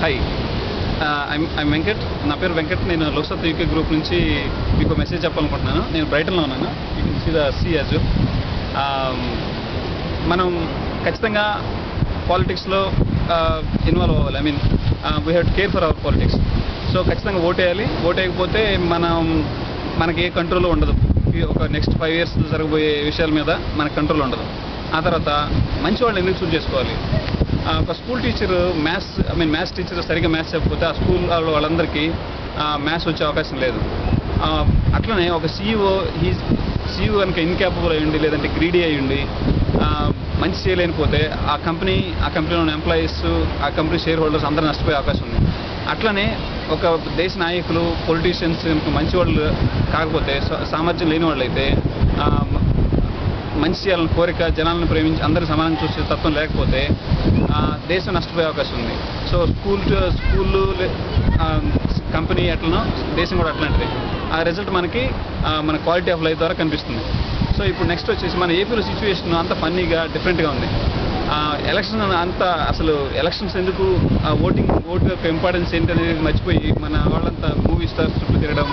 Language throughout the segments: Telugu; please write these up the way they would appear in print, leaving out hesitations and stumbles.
Hi, I'm Venkat. నా పేరు వెంకట్. నేను లోక్సత్ యూకే గ్రూప్ నుంచి మీకు మెసేజ్ చెప్పాలనుకుంటున్నాను. నేను బ్రైటన్లో ఉన్నాను. You can see the sea as well. మనం ఖచ్చితంగా పాలిటిక్స్లో ఇన్వాల్వ్ అవ్వాలి. I mean we have to care for our politics. So ఖచ్చితంగా ఓటేయాలి. ఓటేయకపోతే మనకి ఏ కంట్రోల్ ఉండదు. ఒక నెక్స్ట్ 5 years జరగబోయే విషయాల మీద మనకు కంట్రోల్ ఉండదు. ఆ తర్వాత మంచి వాళ్ళు ఎందుకు చూస్ చేసుకోవాలి? ఒక స్కూల్ టీచర్ మ్యాథ్స్ టీచర్ సరిగ్గా మ్యాథ్స్ చెప్పకపోతే ఆ స్కూల్ వాళ్ళందరికీ మ్యాథ్స్ వచ్చే అవకాశం లేదు. అట్లనే ఒక సీఈఓ కనుక ఇన్క్యాపబుల్ అయ్యండి, లేదంటే గ్రీడీ అయ్యండి మంచి చేయలేకపోతే ఆ కంపెనీలో ఉన్న ఎంప్లాయీస్, ఆ కంపెనీ షేర్ హోల్డర్స్ అందరూ నష్టపోయే అవకాశం ఉంది. అట్లనే ఒక దేశ నాయకులు, పొలిటీషియన్స్ మంచి వాళ్ళు కాకపోతే, సామర్థ్యం లేని వాళ్ళు అయితే, మంచి చేయాలని కోరిక, జనాలను ప్రేమించి అందరూ సమానంగా చూసే తత్వం లేకపోతే దేశం నష్టపోయే అవకాశం ఉంది. సో స్కూళ్ళు కంపెనీ ఎట్లనో దేశం కూడా అట్లాంటిది. ఆ రిజల్ట్ మన క్వాలిటీ ఆఫ్ లైఫ్ ద్వారా కనిపిస్తుంది. సో ఇప్పుడు నెక్స్ట్ వచ్చేసి మన ఏపీలో సిచ్యువేషన్ అంత ఫన్నీగా డిఫరెంట్గా ఉంది. అసలు ఎలక్షన్స్ ఎందుకు, ఓటు యొక్క ఇంపార్టెన్స్ ఏంటి అనేది మర్చిపోయి మన వాళ్ళంతా మూవీ స్టార్స్ చుట్టూ తిరగడం,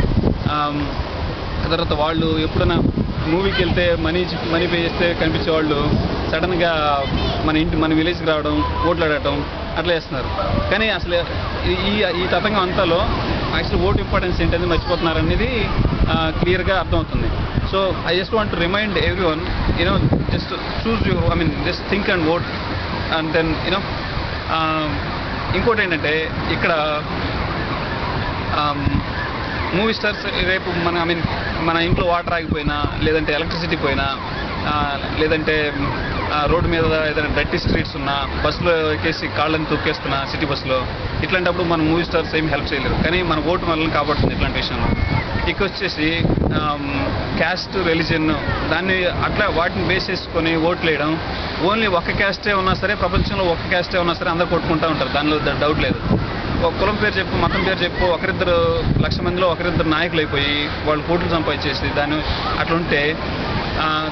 తర్వాత వాళ్ళు ఎప్పుడైనా మూవీకి వెళ్తే మనీ పే చేస్తే కనిపించే వాళ్ళు సడన్గా మన విలేజ్కి రావడం, ఓట్లు ఆడటం అట్లా చేస్తున్నారు. కానీ అసలు ఈ తతంగం అంతాలో యాక్చువల్ ఓటు ఇంపార్టెన్స్ ఏంటనేది మర్చిపోతున్నారు అనేది క్లియర్గా అర్థమవుతుంది. So I just want to remind everyone, just choose just think and vote. And then ఇంకోటి ఏంటంటే ఇక్కడ మూవీ స్టార్స్ రేపు మన ఇంట్లో వాటర్ ఆగిపోయినా, లేదంటే ఎలక్ట్రిసిటీ పోయినా, లేదంటే రోడ్డు మీద ఏదైనా డర్టీ స్ట్రీట్స్ ఉన్నా, బస్సులో ఎక్కేసి కాళ్ళని తొక్కేస్తున్నా సిటీ బస్సులో, ఇట్లాంటప్పుడు మన మూవీ స్టార్స్ ఏమి హెల్ప్ చేయలేరు. కానీ మన ఓటు మనల్ని కాపాడుతుంది ఇట్లాంటి విషయంలో. ఇక వచ్చేసి క్యాస్ట్, రిలీజియన్ వాటిని బేస్ చేసుకొని ఓట్లు వేయడం. ఓన్లీ ఒక్క క్యాస్టే ఉన్నా సరే, ప్రపంచంలో ఒక్క క్యాస్టే ఉన్నా సరే అందరు కొట్టుకుంటూ ఉంటారు, దానిలో డౌట్ లేదు. ఒక కులం పేరు చెప్పు, మతం పేరు చెప్పు, 1,200,000 మందిలో 1,2 నాయకులు అయిపోయి వాళ్ళు కోట్లు సంపాదించేసి అట్లుంటే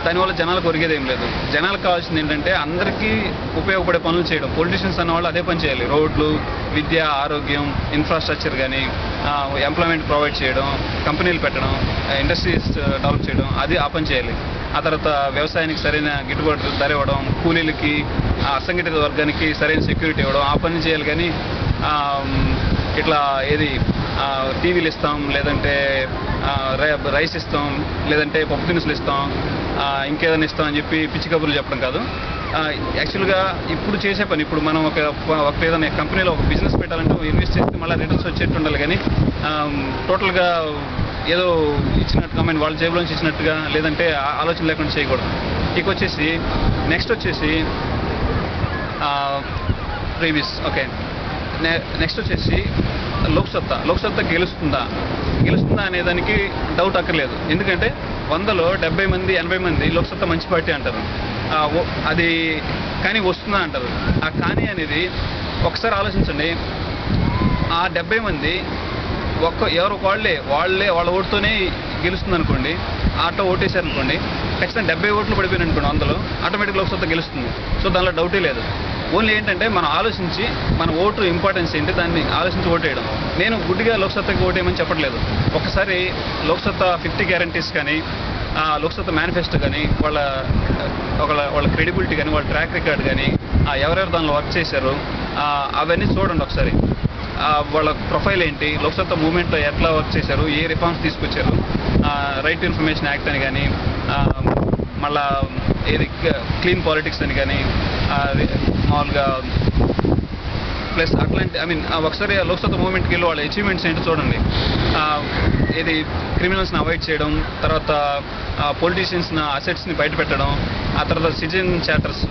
దానివల్ల జనాలకు ఒరిగేది ఏం లేదు. జనాలకు కావాల్సింది ఏంటంటే అందరికీ ఉపయోగపడే పనులు చేయడం. పొలిటీషియన్స్ అన్న వాళ్ళు అదే పని చేయాలి. రోడ్లు, విద్య, ఆరోగ్యం, ఇన్ఫ్రాస్ట్రక్చర్ కానీ, ఎంప్లాయ్మెంట్ ప్రొవైడ్ చేయడం, కంపెనీలు పెట్టడం, ఇండస్ట్రీస్ డెవలప్ చేయడం, ఆ పని చేయాలి. ఆ తర్వాత వ్యవసాయానికి సరైన గిట్టుబాటు ధర ఇవ్వడం, కూలీలకి, అసంఘటిత వర్గానికి సరైన సెక్యూరిటీ ఇవ్వడం, ఆ పని చేయాలి. కానీ ఇట్లా టీవీలు ఇస్తాం, లేదంటే రైస్ ఇస్తాం, లేదంటే పప్పు దినుసులు ఇస్తాం, ఇంకేదైనా ఇస్తాం అని చెప్పి పిచ్చి కబుర్లు చెప్పడం కాదు. యాక్చువల్గా ఇప్పుడు చేసే పని, ఇప్పుడు మనం ఒక ఏదైనా కంపెనీలో ఒక బిజినెస్ పెట్టాలంటే ఇన్వెస్ట్ చేస్తే మళ్ళీ రిటర్న్స్ వచ్చేట్టు ఉండాలి. కానీ టోటల్గా ఏదో ఇచ్చినట్టుగా, వాళ్ళ జేబులోంచి ఇచ్చినట్టుగా, లేదంటే ఆలోచన లేకుండా చేయకూడదు. ఇక వచ్చేసి నెక్స్ట్ వచ్చేసి నెక్స్ట్ వచ్చేసి లోక్సత్తా గెలుస్తుందా అనేదానికి డౌట్ అక్కర్లేదు. ఎందుకంటే 100లో 70 మంది 80 మంది లోక్సత్తా మంచి పార్టీ అంటారు. అది కానీ వస్తుందా అంటారు. ఆ కానీ అనేది ఒకసారి ఆలోచించండి. ఆ 70 మంది ఎవరు వాళ్ళ ఓటుతోనే గెలుస్తుంది అనుకోండి, ఆటో ఓటేశారు అనుకోండి, ఖచ్చితంగా 70 ఓట్లు పడిపోయినాయి అనుకోండి, 100లో ఆటోమేటిక్ లోక్సత్తా గెలుస్తుంది. సో దానిలో డౌటే లేదు. ఓన్లీ ఏంటంటే మనం ఆలోచించి మన ఓటు ఇంపార్టెన్స్ ఏంటి దాన్ని ఆలోచించి ఓటేయడం. నేను గుడ్డిగా లోక్సత్తాకి ఓటేయమని చెప్పట్లేదు. ఒకసారి లోక్సత్తా 50 గ్యారంటీస్ కానీ, లోక్సత్తా మేనిఫెస్టో కానీ, వాళ్ళ క్రెడిబిలిటీ కానీ, వాళ్ళ ట్రాక్ రికార్డ్ కానీ, ఎవరెవరు దానిలో వర్క్ చేశారు అవన్నీ చూడండి ఒకసారి. వాళ్ళ ప్రొఫైల్ ఏంటి, లోక్సత్తా మూవ్మెంట్లో ఎట్లా వర్క్ చేశారు, ఏ రిఫార్మ్స్ తీసుకొచ్చారు, రైట్ టు ఇన్ఫర్మేషన్ యాక్ట్ అని కానీ, మళ్ళా క్లీన్ పాలిటిక్స్ అని కానీ, మామూలుగా ప్లస్ అట్లాంటి ఒకసారి లోక్సత్తా మూవ్మెంట్కి వెళ్ళి వాళ్ళ అచీవ్మెంట్స్ ఏంటో చూడండి. క్రిమినల్స్ని అవాయిడ్ చేయడం, తర్వాత పొలిటీషియన్స్ని అసెట్స్ని బయటపెట్టడం, ఆ తర్వాత సిటిజన్ చార్టర్స్,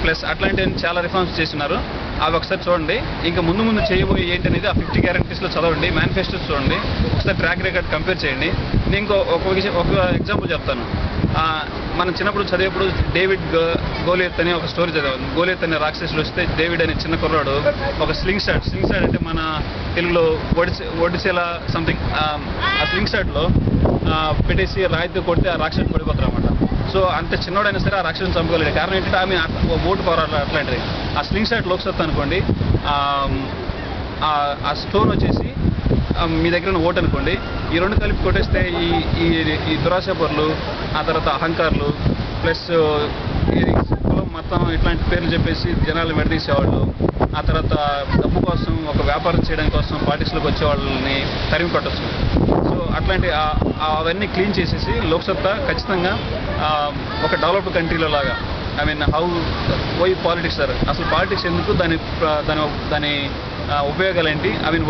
ప్లస్ అట్లాంటివి చాలా రిఫార్మ్స్ చేస్తున్నారు. అవి ఒకసారి చూడండి. ఇంకా ముందు చేయబోయే ఏంటి అనేది ఆ 50 గ్యారంటీస్లో చదవండి, మేనిఫెస్టోస్ చూడండి, ఒకసారి ట్రాక్ రికార్డ్ కంపేర్ చేయండి. నేను ఒక ఎగ్జాంపుల్ చెప్తాను. మనం చిన్నప్పుడు చదివేప్పుడు డేవిడ్ గోలియత్ అని ఒక స్టోరీ చదివాను. గోలియత్ అనే రాక్షసులు వస్తే డేవిడ్ అనే చిన్న కుర్రాడు ఒక స్లింగ్ షాట్ అంటే మన తెలుగులో ఒడిసేలా సంథింగ్, ఆ స్లింగ్ షాట్లో పెట్టేసి రాయితో కొడితే ఆ రాక్షసుడు పడిపోతారు అనమాట. సో సో అంత చిన్నోడైనా సరే ఆ రాక్షసుని చంపుకోలేడు. కారణం ఏంటంటే ఆమె ఓటు పవర్ అట్లాంటిది. ఆ స్లింగ్ షాట్ లోక్సత్తా అనుకోండి, ఆ స్టోన్ వచ్చేసి మీ దగ్గర ఉన్న ఓటు అనుకోండి, ఈ రెండు కలిపి కొట్టేస్తే ఈ దురాశపరులు, ఆ తర్వాత అహంకారులు, ప్లస్ కులం మొత్తం ఇట్లాంటి పేర్లు చెప్పేసి జనాలు విడదీసేవాళ్ళు, ఆ తర్వాత డబ్బు కోసం ఒక వ్యాపారం చేయడం కోసం పార్టీస్లోకి వచ్చే వాళ్ళని తరిమి కొట్టచ్చు. సో అట్లాంటి అవన్నీ క్లీన్ చేసేసి లోక్సత్తా ఖచ్చితంగా ఒక డెవలప్డ్ కంట్రీలో లాగా, I mean why politics sir, అసలు పాలిటిక్స్ ఎందుకు, దాని ఉపయోగాలు ఏంటి, ఐ మీన్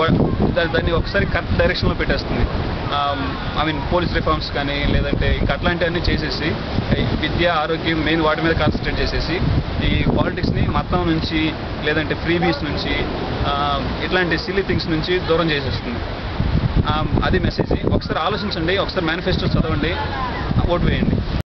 దాన్ని ఒకసారి కరెక్ట్ డైరెక్షన్లో పెట్టేస్తుంది. ఐ మీన్ పోలీస్ రిఫార్మ్స్ కానీ లేదంటే ఇంకా అట్లాంటివన్నీ చేసేసి విద్య, ఆరోగ్యం మెయిన్ వాటి మీద కాన్సన్ట్రేట్ చేసేసి ఈ పాలిటిక్స్ని మతం నుంచి లేదంటే ఫ్రీబీస్ నుంచి ఇట్లాంటి సిల్లీ థింగ్స్ నుంచి దూరం చేసేస్తుంది. అది మెసేజ్. ఒకసారి ఆలోచించండి, ఒకసారి మేనిఫెస్టో చదవండి, ఓటు వేయండి.